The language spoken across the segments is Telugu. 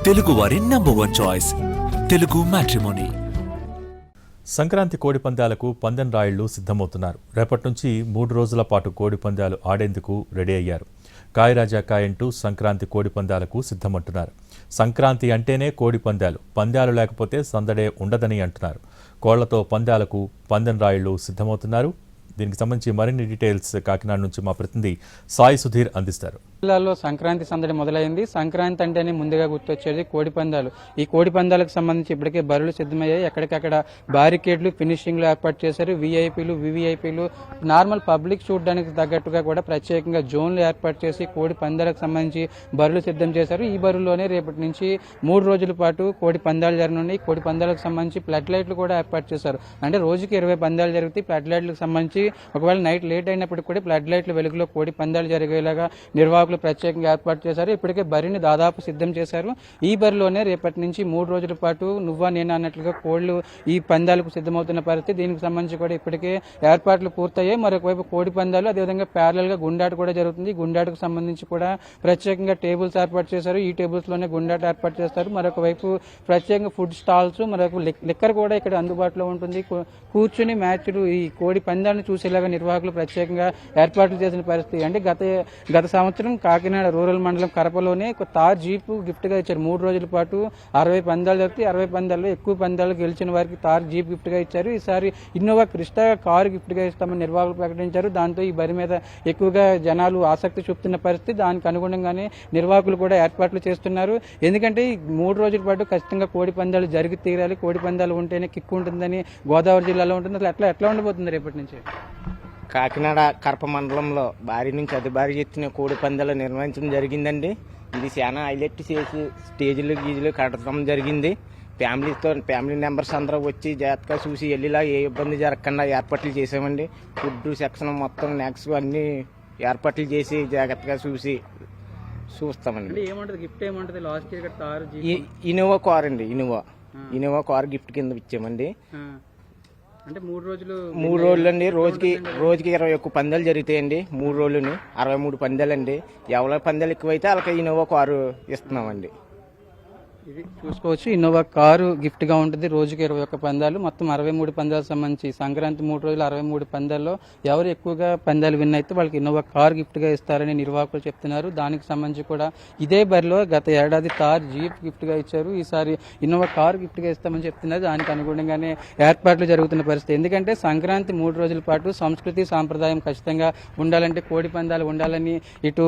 తెలుగువారి number 1 choice Telugu matrimony. Sankranti కోడి పందాలకు పందెం రాయుళ్లు సిద్ధమవుతున్నారు. రేపటి నుంచి 3 రోజుల పాటు కోడి పందాలు ఆడేందుకు రెడీ అయ్యారు. కాయరాజా కాయంటూ సంక్రాంతి కోడి పందాలకు సిద్ధమంటున్నారు. సంక్రాంతి అంటేనే కోడి పందాలు, పందాలు లేకపోతే సందడే ఉండదని అంటున్నారు. కోళ్లతో పందాలకు పందెం రాయుళ్లు సిద్ధమవుతున్నారు. దీనికి సంబంధించి మరిన్ని డీటెయిల్స్ కాకినాడ నుంచి మా ప్రతినిధి సాయి సుధీర్ అందిస్తారు. జిల్లాలో సంక్రాంతి సందడి మొదలైంది. సంక్రాంతి అంటేనే ముందుగా గుర్తొచ్చేది కోడి పందాలు. ఈ కోడి పందాలకు సంబంధించి ఇప్పటికే బరులు సిద్ధమయ్యాయి. ఎక్కడికక్కడ బారికేడ్లు, ఫినిషింగ్లు ఏర్పాటు చేశారు. వీఐపీలు, వివిఐపీలు, నార్మల్ పబ్లిక్ చూడడానికి తగ్గట్టుగా కూడా ప్రత్యేకంగా జోన్లు ఏర్పాటు చేసి కోడి పందాలకు సంబంధించి బరులు సిద్ధం చేశారు. ఈ బరుల్లోనే రేపటి నుంచి 3 రోజుల పాటు కోడి పందాలు జరగనున్నాయి. కోడి పందాలకు సంబంధించి ఫ్లడ్ లైట్లు కూడా ఏర్పాటు చేశారు. అంటే రోజుకి 20 పందాలు జరుగుతాయి. ఫ్లడ్ లైట్లకు సంబంధించి ఒకవేళ నైట్ లేట్ అయినప్పటికీ కూడా ఫ్లడ్ లైట్ల వెలుగులో కోడి పందాలు జరిగేలాగా నిర్వాహకులు ప్రత్యేకంగా ఏర్పాటు చేశారు. ఇప్పటికే బరిని దాదాపు సిద్ధం చేశారు. ఈ బరిలోనే రేపటి నుంచి 3 రోజుల పాటు నువ్వా నేనా అన్నట్లుగా కోళ్లు ఈ పందాలకు సిద్ధమవుతున్న పరిస్థితి. దీనికి సంబంధించి కూడా ఇప్పటికే ఏర్పాట్లు పూర్తయ్యాయి. మరొకవైపు కోడి పందాలు, అదేవిధంగా ప్యారలల్ గా గుండాట కూడా జరుగుతుంది. గుండాటకు సంబంధించి కూడా ప్రత్యేకంగా టేబుల్స్ ఏర్పాటు చేశారు. ఈ టేబుల్స్ లోనే గుండాట ఏర్పాటు చేస్తారు. మరొక వైపు ప్రత్యేకంగా ఫుడ్ స్టాల్స్, మరొక లిక్కర్ కూడా ఇక్కడ అందుబాటులో ఉంటుంది. కూర్చుని మ్యాచ్లు, ఈ కోడి పందాలను చూసేలాగా నిర్వాహకులు ప్రత్యేకంగా ఏర్పాట్లు చేసిన పరిస్థితి. అంటే గత సంవత్సరం కాకినాడ రూరల్ మండలం కరపలోనే ఒక తార్ జీప్ గిఫ్ట్ గా ఇచ్చారు. 3 రోజుల పాటు 60 పందాలు జరుగుతాయి. 60 పందాల్లో ఎక్కువ పందాలు గెలిచిన వారికి తార్ జీప్ గిఫ్ట్ గా ఇచ్చారు. ఈసారి ఇన్నోవా క్రిస్టా కారు గిఫ్ట్ గా ఇస్తామని నిర్వాహకులు ప్రకటించారు. దాంతో ఈ బరి మీద ఎక్కువగా జనాలు ఆసక్తి చూపుతున్న పరిస్థితి. దానికి అనుగుణంగానే నిర్వాహకులు కూడా ఏర్పాట్లు చేస్తున్నారు. ఎందుకంటే ఈ 3 రోజుల పాటు ఖచ్చితంగా కోడి పందాలు జరిగి తీరాలి. కోడి పందాలు ఉంటేనే కిక్ ఉంటుందని గోదావరి జిల్లాలో ఉంటుంది. అసలు ఎట్లా ఉండబోతుంది రేపటి నుంచి? కాకినాడ కరప మండలంలో భారీ నుంచి అతి భారీ ఎత్తున కోడి పందాలు నిర్వహించడం జరిగిందండి. ఇది చాలా హైలైట్ చేసి స్టేజ్లు గీజులు కట్టడం జరిగింది. ఫ్యామిలీ మెంబర్స్ అందరూ వచ్చి జాగ్రత్తగా చూసి వెళ్ళిలా ఏ ఇబ్బంది జరగకుండా ఏర్పాట్లు చేసామండి. ఫుడ్ సెక్షన్ మొత్తం నెక్స్ట్ అన్ని ఏర్పాట్లు చేసి జాగ్రత్తగా చూస్తామండి. ఇనోవా కార్ అండి, ఇనోవా కార్ గిఫ్ట్ కింద ఇచ్చామండి. అంటే 3 రోజులు అండి. రోజుకి 21 పందాలు జరుగుతాయండి. 3 రోజులని 63 పందాలండి. ఎవరి పందాలు ఎక్కువైతే వాళ్ళకి ఇన్నోవా కారు ఇస్తున్నామండి. ఇది చూసుకోవచ్చు, ఇన్నోవా కారు గిఫ్ట్ గా ఉంటుంది. రోజుకి 21 పందాలు, మొత్తం 63 పందాలకు సంబంధించి సంక్రాంతి 3 రోజులు 63 పందాల్లో ఎవరు ఎక్కువగా పందాలు విన్ అయితే వాళ్ళకి ఇన్నోవా కారు గిఫ్ట్ గా ఇస్తారని నిర్వాహకులు చెప్తున్నారు. దానికి సంబంధించి కూడా ఇదే బరిలో గత ఏడాది తార్ జీప్ గిఫ్ట్ గా ఇచ్చారు. ఈసారి ఇన్నోవా కారు గిఫ్ట్ గా ఇస్తామని చెప్తున్నారు. దానికి అనుగుణంగానే ఏర్పాట్లు జరుగుతున్న పరిస్థితి. ఎందుకంటే సంక్రాంతి 3 రోజుల పాటు సంస్కృతి సాంప్రదాయం ఖచ్చితంగా ఉండాలంటే కోడి పందాలు ఉండాలని ఇటు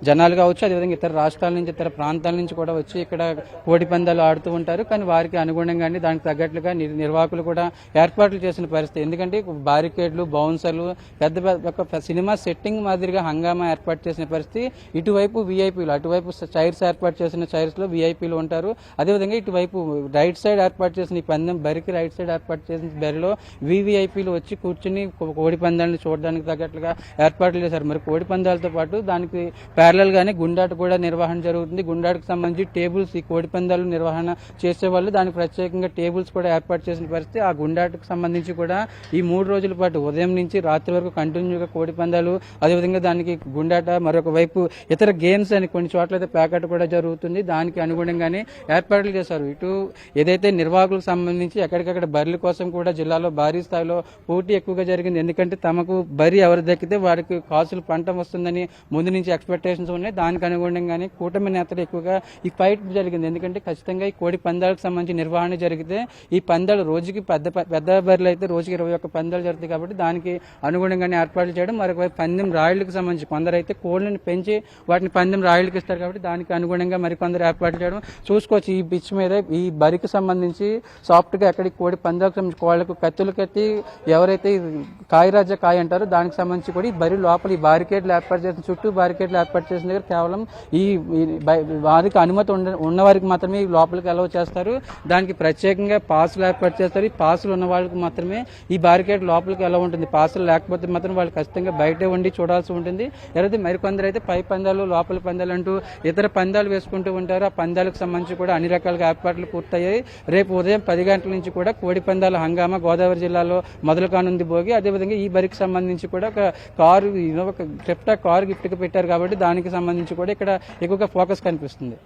జనాలు కావచ్చు, అదేవిధంగా ఇతర రాష్ట్రాల నుంచి, ఇతర ప్రాంతాల నుంచి కూడా వచ్చి ఇక్కడ కోడి పందాలు ఆడుతూ ఉంటారు. కానీ వారికి అనుగుణంగానే దానికి తగ్గట్లుగా నిర్వాహకులు కూడా ఏర్పాట్లు చేసిన పరిస్థితి. ఎందుకంటే బారికేడ్లు, బౌన్సర్లు, పెద్ద సినిమా సెట్టింగ్ మాదిరిగా హంగామా ఏర్పాటు చేసిన పరిస్థితి. ఇటువైపు వీఐపీలు, అటువైపు చైర్స్ ఏర్పాటు చేసిన చైర్స్ లో వీఐపీలు ఉంటారు. అదేవిధంగా ఇటువైపు రైట్ సైడ్ ఏర్పాటు చేసిన ఈ పందెం బరికి రైట్ సైడ్ ఏర్పాటు చేసిన బరిలో వీవీఐపీలు వచ్చి కూర్చుని కోడి పందాలను చూడడానికి తగ్గట్లుగా ఏర్పాట్లు చేశారు. మరి కోడి పందాలతో పాటు దానికి ప్యారలల్ గానే గుండాట కూడా నిర్వహణ జరుగుతుంది. గుండాటకు సంబంధించి టేబుల్స్, ఈ కోడి పందాలు నిర్వహణ చేసేవాళ్ళు దానికి ప్రత్యేకంగా టేబుల్స్ కూడా ఏర్పాటు చేసిన పరిస్థితి. ఆ గుండాటకు సంబంధించి కూడా ఈ 3 రోజుల పాటు ఉదయం నుంచి రాత్రి వరకు కంటిన్యూగా కోడి పందాలు, అదేవిధంగా దానికి గుండాట, మరొక వైపు ఇతర గేమ్స్ అని కొన్ని చోట్ల అయితే ప్యాకెట్ కూడా జరుగుతుంది. దానికి అనుగుణంగానే ఏర్పాట్లు చేశారు. ఇటు ఏదైతే నిర్వాహకులకు సంబంధించి ఎక్కడికక్కడ బరిల కోసం కూడా జిల్లాలో భారీ స్థాయిలో పోటీ ఎక్కువగా జరిగింది. ఎందుకంటే తమకు బరి ఎవరు దక్కితే వారికి కాసులు పంట వస్తుందని ముందు నుంచి ఎక్స్పెక్టేషన్స్ ఉన్నాయి. దానికి అనుగుణంగానే కూటమి నేతలు ఎక్కువగా ఈ ఫైట్ జరిగింది. ఎందుకంటే ఖచ్చితంగా ఈ కోడి పందాలకు సంబంధించి నిర్వహణ జరిగితే ఈ పందాలు రోజుకి పెద్ద బరిలు అయితే రోజుకి 21 పందాలు జరుగుతాయి. కాబట్టి దానికి అనుగుణంగానే ఏర్పాట్లు చేయడం. మరొక పందెం రాయుళ్లకు సంబంధించి కొందరైతే కోళ్లను పెంచి వాటిని పందెం రాయుళ్లకు ఇస్తారు. కాబట్టి దానికి అనుగుణంగా మరికొందరు ఏర్పాట్లు చేయడం చూసుకోవచ్చు. ఈ పిచ్ మీద ఈ బరికి సంబంధించి సాఫ్ట్ గా ఎక్కడికి కోడి పందాలకు సంబంధించి కోళ్లకు కత్తులు కత్తి ఎవరైతే కాయరాజా కాయ అంటారో దానికి సంబంధించి కూడా ఈ బరి లోపల ఈ బారికేడ్లు ఏర్పాటు చేసిన, చుట్టూ బారికేడ్లు ఏర్పాటు చేసిన దగ్గర కేవలం ఈ వారికి అనుమతి ఉన్న వారికి మాత్రమే లోపలికి అలౌ చేస్తారు. దానికి ప్రత్యేకంగా పాసులు ఏర్పాటు చేస్తారు. ఈ పాసులు ఉన్న వాళ్ళకి మాత్రమే ఈ బారికేడ్ లోపలికి అలౌ ఉంటుంది. పాసులు లేకపోతే మాత్రం వాళ్ళు ఖచ్చితంగా బయటే ఉండి చూడాల్సి ఉంటుంది. ఎవరైతే మరికొందరు అయితే పై పందాలు, లోపల పందాలు అంటూ ఇతర పందాలు వేసుకుంటూ ఉంటారు. ఆ పందాలకు సంబంధించి కూడా అన్ని రకాలుగా ఏర్పాట్లు పూర్తయ్యాయి. రేపు ఉదయం 10 గంటల నుంచి కూడా కోడి పందాల హంగామా గోదావరి జిల్లాలో మొదలు కానుంది భోగి. అదేవిధంగా ఈ బరికి సంబంధించి కూడా ఒక కారు, క్రిప్టా కారు గిఫ్ట్ గా పెట్టారు. కాబట్టి దానికి సంబంధించి కూడా ఇక్కడ ఎక్కువగా ఫోకస్ కనిపిస్తుంది.